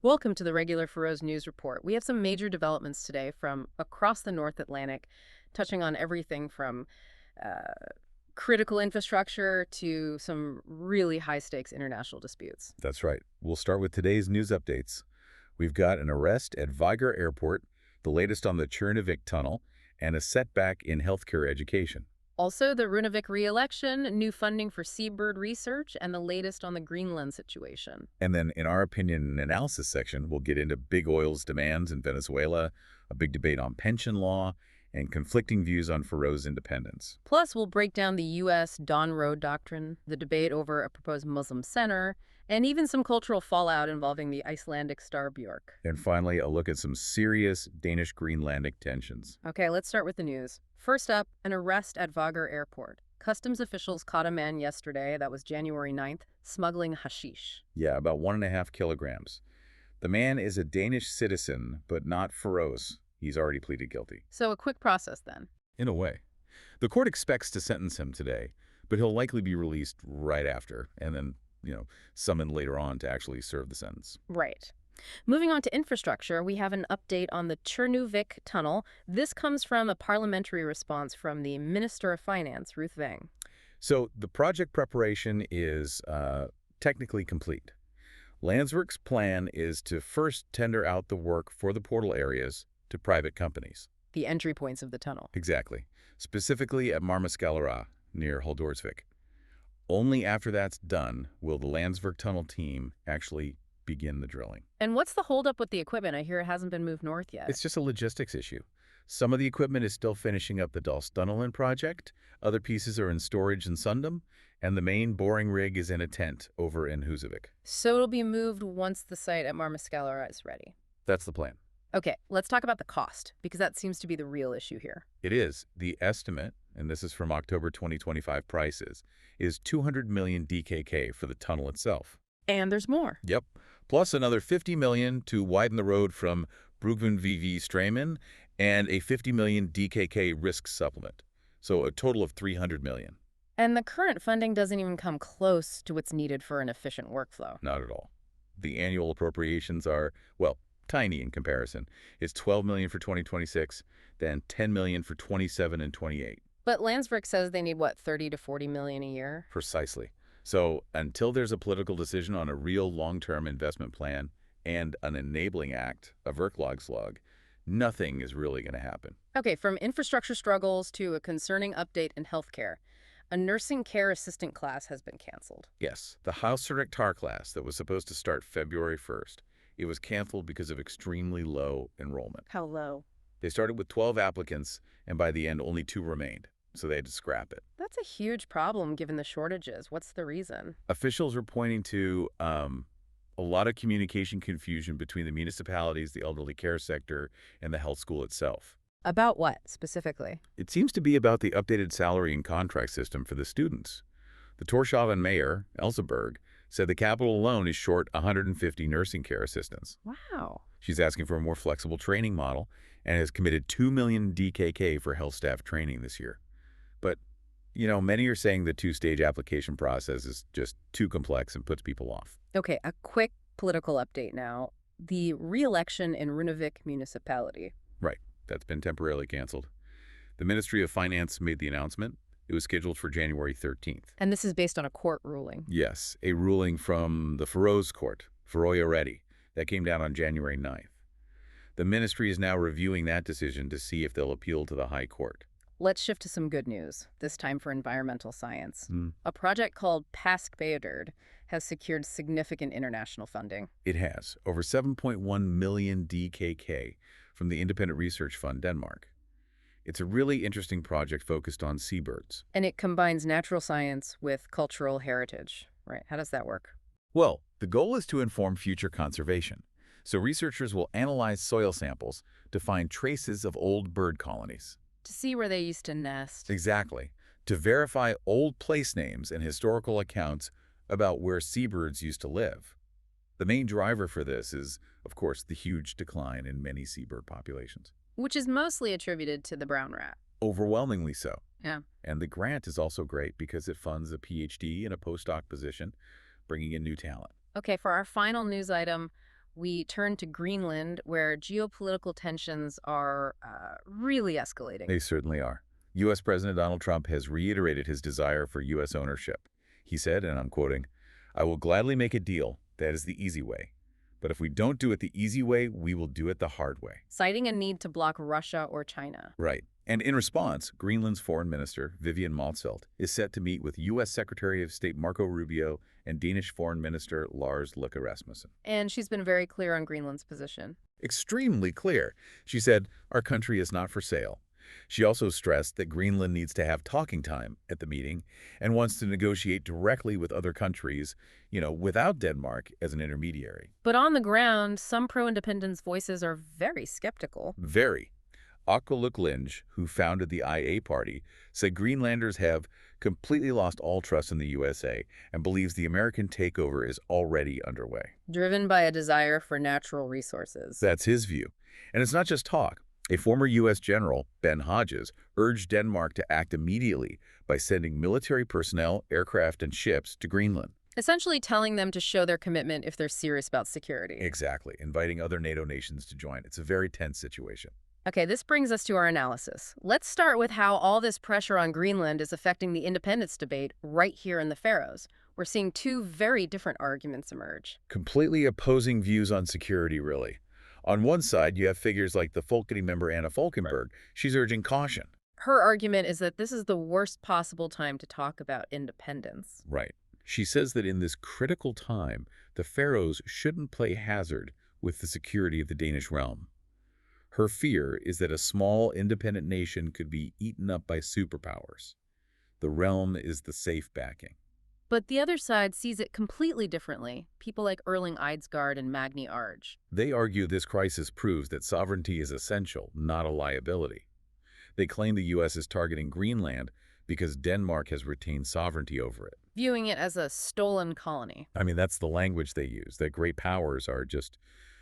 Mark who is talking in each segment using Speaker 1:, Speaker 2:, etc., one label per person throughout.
Speaker 1: Welcome to the regular Faroese News Report. We have some major developments today from across the North Atlantic, touching on everything from uh, critical infrastructure to some really high-stakes international disputes.
Speaker 2: That's right. We'll start with today's news updates. We've got an arrest at Vigar Airport, the latest on the Chernivik Tunnel, and a setback in healthcare education.
Speaker 1: Also, the Runavik re-election, new funding for seabird research, and the latest on the Greenland situation.
Speaker 2: And then in our opinion and analysis section, we'll get into big oil's demands in Venezuela, a big debate on pension law, and conflicting views on Faroese independence.
Speaker 1: Plus, we'll break down the U.S. Don-roe Doctrine, the debate over a proposed Muslim center, and even some cultural fallout involving the Icelandic star Björk.
Speaker 2: And finally, a look at some serious Danish-Greenlandic tensions.
Speaker 1: Okay, let's start with the news. First up, an arrest at Vagar Airport. Customs officials caught a man yesterday, that was January 9th, smuggling hashish.
Speaker 2: Yeah, about 1.5 kilograms. The man is a Danish citizen, but not Faroese. He's already pleaded guilty.
Speaker 1: So a quick process then.
Speaker 2: In a way. The court expects to sentence him today, but he'll likely be released right after, and then, summoned later on to actually serve the sentence.
Speaker 1: Right. Moving on to infrastructure, we have an update on the Chernivik Tunnel. This comes from a parliamentary response from the Minister of Finance, Ruth Vang.
Speaker 2: So the project preparation is technically complete. Landsverk's plan is to first tender out the work for the portal areas to private companies.
Speaker 1: The entry points of the tunnel.
Speaker 2: Exactly. Specifically at Marmaskalera, near Haldorsvik. Only after that's done will the Landsverk tunnel team actually begin the drilling.
Speaker 1: And what's the holdup with the equipment? I hear it hasn't been moved north yet.
Speaker 2: It's just a logistics issue. Some of the equipment is still finishing up the Dalstunnelen project, other pieces are in storage in Sundom, and the main boring rig is in a tent over in Husavik.
Speaker 1: So it'll be moved once the site at Marmaskalera is ready.
Speaker 2: That's the plan.
Speaker 1: Okay, let's talk about the cost, because that seems to be the real issue here.
Speaker 2: It is. The estimate, and this is from October 2025 prices, is 200 million DKK for the tunnel itself.
Speaker 1: And there's more.
Speaker 2: Yep. Plus another 50 million to widen the road from Brugman VV Strayman and a 50 million DKK risk supplement. So a total of 300 million.
Speaker 1: And the current funding doesn't even come close to what's needed for an efficient workflow.
Speaker 2: Not at all. The annual appropriations are, well, tiny in comparison. It's 12 million for 2026, then 10 million for 27 and 28.
Speaker 1: But Landsverk says they need, what, 30 to 40 million a year?
Speaker 2: Precisely. So until there's a political decision on a real long-term investment plan and an enabling act, a verklagslag, nothing is really going to happen.
Speaker 1: Okay, from infrastructure struggles to a concerning update in healthcare, a nursing care assistant class has been canceled.
Speaker 2: Yes, the Hausdirektar class that was supposed to start February 1st, it was canceled because of extremely low enrollment.
Speaker 1: How low?
Speaker 2: They started with 12 applicants, and by the end, only 2 remained. So they had to scrap it.
Speaker 1: That's a huge problem given the shortages. What's the reason?
Speaker 2: Officials are pointing to a lot of communication confusion between the municipalities, the elderly care sector, and the health school itself.
Speaker 1: About what, specifically?
Speaker 2: It seems to be about the updated salary and contract system for the students. The Torshaven mayor, Elseberg, said the capital alone is short 150 nursing care assistants.
Speaker 1: Wow.
Speaker 2: She's asking for a more flexible training model and has committed 2 million DKK for health staff training this year. But, many are saying the 2-stage application process is just too complex and puts people off.
Speaker 1: Okay, a quick political update now. The re-election in Runavik municipality.
Speaker 2: Right. That's been temporarily canceled. The Ministry of Finance made the announcement. It was scheduled for January 13th.
Speaker 1: And this is based on a court ruling.
Speaker 2: Yes, a ruling from the Faroese court, Faroe that came down on January 9th. The ministry is now reviewing that decision to see if they'll appeal to the High Court.
Speaker 1: Let's shift to some good news, this time for environmental science.
Speaker 2: Hmm.
Speaker 1: A project called PalsFundamentals has secured significant international funding.
Speaker 2: It has, over 7.1 million DKK from the Independent Research Fund, Denmark. It's a really interesting project focused on seabirds.
Speaker 1: And it combines natural science with cultural heritage, right? How does that work?
Speaker 2: Well, the goal is to inform future conservation. So researchers will analyze soil samples to find traces of old bird colonies.
Speaker 1: To see where they used to nest.
Speaker 2: Exactly. To verify old place names and historical accounts about where seabirds used to live. The main driver for this is, of course, the huge decline in many seabird populations.
Speaker 1: Which is mostly attributed to the brown rat.
Speaker 2: Overwhelmingly so.
Speaker 1: Yeah.
Speaker 2: And the grant is also great because it funds a PhD in a postdoc position, bringing in new talent.
Speaker 1: Okay, for our final news item, we turn to Greenland, where geopolitical tensions are really escalating.
Speaker 2: They certainly are. U.S. President Donald Trump has reiterated his desire for U.S. ownership. He said, and I'm quoting, "I will gladly make a deal. That is the easy way. But if we don't do it the easy way, we will do it the hard way."
Speaker 1: Citing a need to block Russia or China.
Speaker 2: Right. And in response, Greenland's Foreign Minister, Vivian Madsfeldt, is set to meet with U.S. Secretary of State Marco Rubio and Danish Foreign Minister Lars Løkke Rasmussen.
Speaker 1: And she's been very clear on Greenland's position.
Speaker 2: Extremely clear. She said, "Our country is not for sale." She also stressed that Greenland needs to have talking time at the meeting and wants to negotiate directly with other countries, without Denmark as an intermediary.
Speaker 1: But on the ground, some pro-independence voices are very skeptical.
Speaker 2: Very. Akoluk Linge, who founded the IA party, said Greenlanders have completely lost all trust in the USA and believes the American takeover is already underway.
Speaker 1: Driven by a desire for natural resources.
Speaker 2: That's his view. And it's not just talk. A former U.S. general, Ben Hodges, urged Denmark to act immediately by sending military personnel, aircraft, and ships to Greenland.
Speaker 1: Essentially telling them to show their commitment if they're serious about security.
Speaker 2: Exactly, inviting other NATO nations to join. It's a very tense situation.
Speaker 1: Okay, this brings us to our analysis. Let's start with how all this pressure on Greenland is affecting the independence debate right here in the Faroes. We're seeing two very different arguments emerge.
Speaker 2: Completely opposing views on security, really. On one side, you have figures like the Folketing member Anna Falkenberg. She's urging caution.
Speaker 1: Her argument is that this is the worst possible time to talk about independence.
Speaker 2: Right. She says that in this critical time, the Faroes shouldn't play hazard with the security of the Danish Realm. Her fear is that a small, independent nation could be eaten up by superpowers. The realm is the safe backing.
Speaker 1: But the other side sees it completely differently. People like Erling Eidsgaard and Magni Arge.
Speaker 2: They argue this crisis proves that sovereignty is essential, not a liability. They claim the U.S. is targeting Greenland because Denmark has retained sovereignty over it.
Speaker 1: Viewing it as a stolen colony.
Speaker 2: I mean, that's the language they use, that great powers are just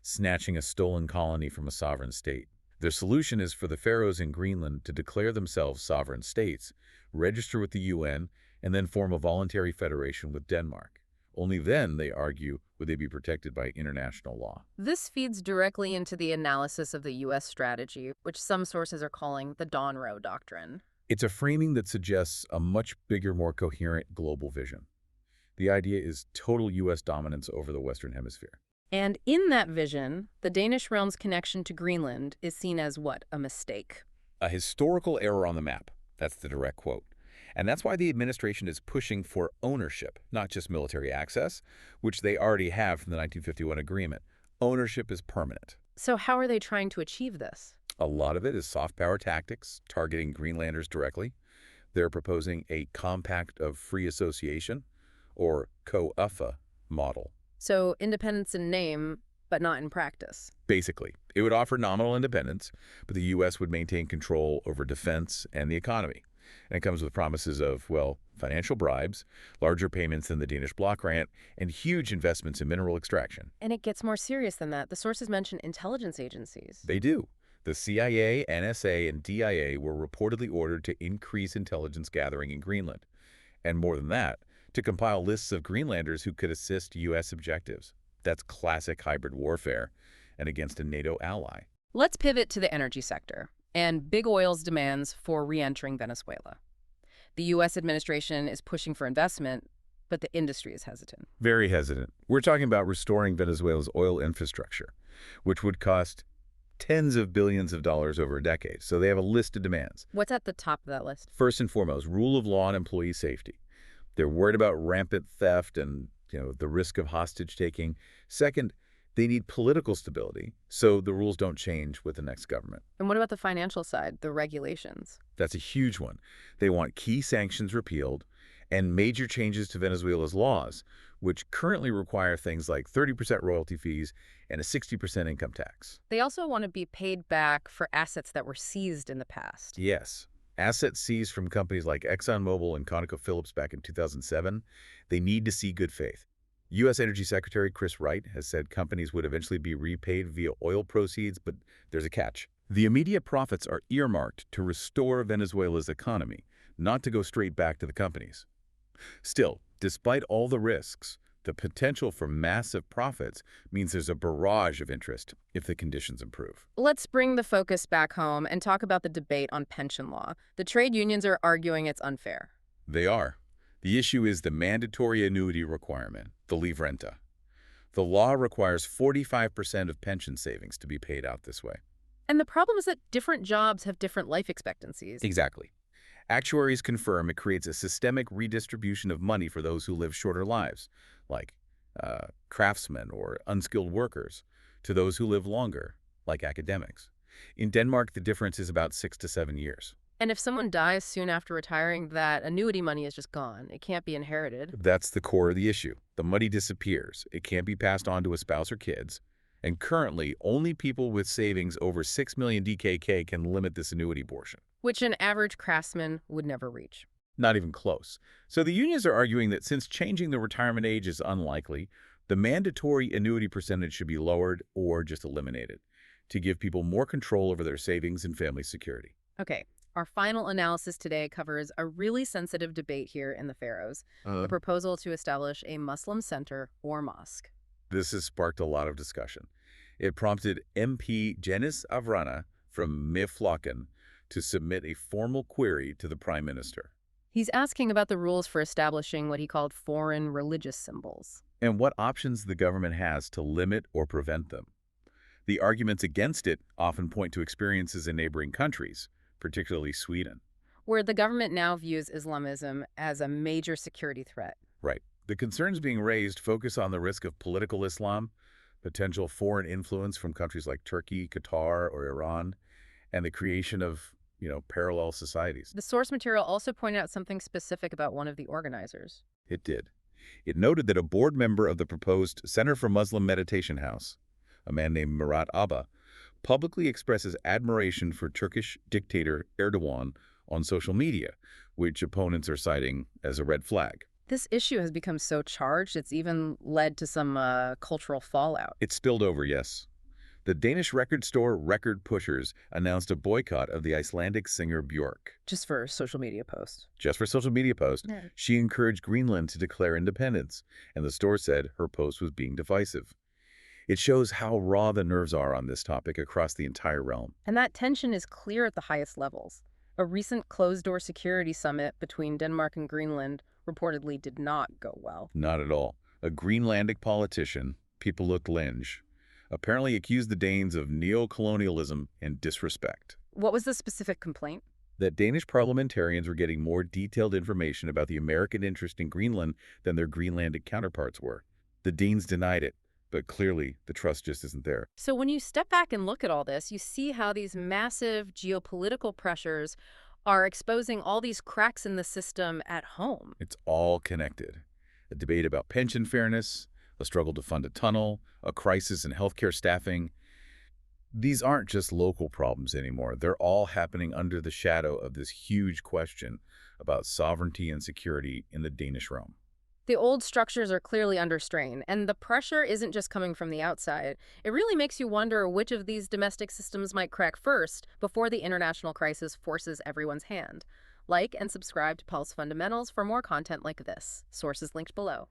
Speaker 2: snatching a stolen colony from a sovereign state. Their solution is for the Faroes in Greenland to declare themselves sovereign states, register with the UN, and then form a voluntary federation with Denmark. Only then, they argue, would they be protected by international law.
Speaker 1: This feeds directly into the analysis of the U.S. strategy, which some sources are calling the Don-roe Doctrine.
Speaker 2: It's a framing that suggests a much bigger, more coherent global vision. The idea is total U.S. dominance over the Western Hemisphere.
Speaker 1: And in that vision, the Danish Realm's connection to Greenland is seen as what? A mistake.
Speaker 2: A historical error on the map. That's the direct quote. And that's why the administration is pushing for ownership, not just military access, which they already have from the 1951 agreement. Ownership is permanent.
Speaker 1: So how are they trying to achieve this?
Speaker 2: A lot of it is soft power tactics, targeting Greenlanders directly. They're proposing a compact of free association, or COUFA model.
Speaker 1: So independence in name, but not in practice.
Speaker 2: Basically, it would offer nominal independence, but the U.S. would maintain control over defense and the economy. And it comes with promises of, well, financial bribes, larger payments than the Danish block grant, and huge investments in mineral extraction.
Speaker 1: And it gets more serious than that. The sources mention intelligence agencies.
Speaker 2: They do. The CIA, NSA, and DIA were reportedly ordered to increase intelligence gathering in Greenland. And more than that, to compile lists of Greenlanders who could assist U.S. objectives. That's classic hybrid warfare, and against a NATO ally.
Speaker 1: Let's pivot to the energy sector and big oil's demands for re-entering Venezuela. The U.S. administration is pushing for investment, but the industry is hesitant.
Speaker 2: Very hesitant. We're talking about restoring Venezuela's oil infrastructure, which would cost tens of billions of dollars over a decade. So they have a list of demands.
Speaker 1: What's at the top of that list?
Speaker 2: First and foremost, rule of law and employee safety. They're worried about rampant theft and the risk of hostage-taking. Second, they need political stability, so the rules don't change with the next government.
Speaker 1: And what about the financial side, the regulations?
Speaker 2: That's a huge one. They want key sanctions repealed and major changes to Venezuela's laws, which currently require things like 30% royalty fees and a 60% income tax.
Speaker 1: They also want to be paid back for assets that were seized in the past.
Speaker 2: Yes. Assets seized from companies like ExxonMobil and ConocoPhillips back in 2007, they need to see good faith. U.S. Energy Secretary Chris Wright has said companies would eventually be repaid via oil proceeds, but there's a catch. The immediate profits are earmarked to restore Venezuela's economy, not to go straight back to the companies. Still, despite all the risks, The potential for massive profits means there's a barrage of interest if the conditions improve.
Speaker 1: Let's bring the focus back home and talk about the debate on pension law. The trade unions are arguing it's unfair.
Speaker 2: They are. The issue is the mandatory annuity requirement, the livrenta. The law requires 45% of pension savings to be paid out this way.
Speaker 1: And the problem is that different jobs have different life expectancies.
Speaker 2: Exactly. Actuaries confirm it creates a systemic redistribution of money for those who live shorter lives, like craftsmen or unskilled workers, to those who live longer, like academics. In Denmark, the difference is about 6 to 7 years.
Speaker 1: And if someone dies soon after retiring, that annuity money is just gone. It can't be inherited.
Speaker 2: That's the core of the issue. The money disappears. It can't be passed on to a spouse or kids. And currently, only people with savings over 6 million DKK can limit this annuity portion.
Speaker 1: Which an average craftsman would never reach.
Speaker 2: Not even close. So the unions are arguing that since changing the retirement age is unlikely, the mandatory annuity percentage should be lowered or just eliminated to give people more control over their savings and family security.
Speaker 1: Okay, our final analysis today covers a really sensitive debate here in the Faroes, the proposal to establish a Muslim center or mosque.
Speaker 2: This has sparked a lot of discussion. It prompted MP Jens Avrana from Miflokken to submit a formal query to the Prime Minister.
Speaker 1: He's asking about the rules for establishing what he called foreign religious symbols.
Speaker 2: And what options the government has to limit or prevent them. The arguments against it often point to experiences in neighboring countries, particularly Sweden.
Speaker 1: Where the government now views Islamism as a major security threat.
Speaker 2: Right. The concerns being raised focus on the risk of political Islam, potential foreign influence from countries like Turkey, Qatar, or Iran, and the creation of, parallel societies.
Speaker 1: The source material also pointed out something specific about one of the organizers.
Speaker 2: It did. It noted that a board member of the proposed Center for Muslim Meditation House, a man named Murat Abba, publicly expresses admiration for Turkish dictator Erdogan on social media, which opponents are citing as a red flag.
Speaker 1: This issue has become so charged, it's even led to some cultural fallout.
Speaker 2: It spilled over, yes. The Danish record store Record Pushers announced a boycott of the Icelandic singer Björk.
Speaker 1: Just for social media posts.
Speaker 2: Just for social media posts,
Speaker 1: Yeah.
Speaker 2: She encouraged Greenland to declare independence, and the store said her post was being divisive. It shows how raw the nerves are on this topic across the entire realm.
Speaker 1: And that tension is clear at the highest levels. A recent closed-door security summit between Denmark and Greenland reportedly did not go well.
Speaker 2: Not at all. A Greenlandic politician, People Linge, apparently accused the Danes of neo-colonialism and disrespect.
Speaker 1: What was the specific complaint?
Speaker 2: That Danish parliamentarians were getting more detailed information about the American interest in Greenland than their Greenlandic counterparts were. The Danes denied it, but clearly the trust just isn't there.
Speaker 1: So when you step back and look at all this, you see how these massive geopolitical pressures are exposing all these cracks in the system at home.
Speaker 2: It's all connected. A debate about pension fairness, a struggle to fund a tunnel, a crisis in healthcare staffing. These aren't just local problems anymore. They're all happening under the shadow of this huge question about sovereignty and security in the Danish Realm.
Speaker 1: The old structures are clearly under strain, and the pressure isn't just coming from the outside. It really makes you wonder which of these domestic systems might crack first before the international crisis forces everyone's hand. Like and subscribe to Pulse Fundamentals for more content like this. Sources linked below.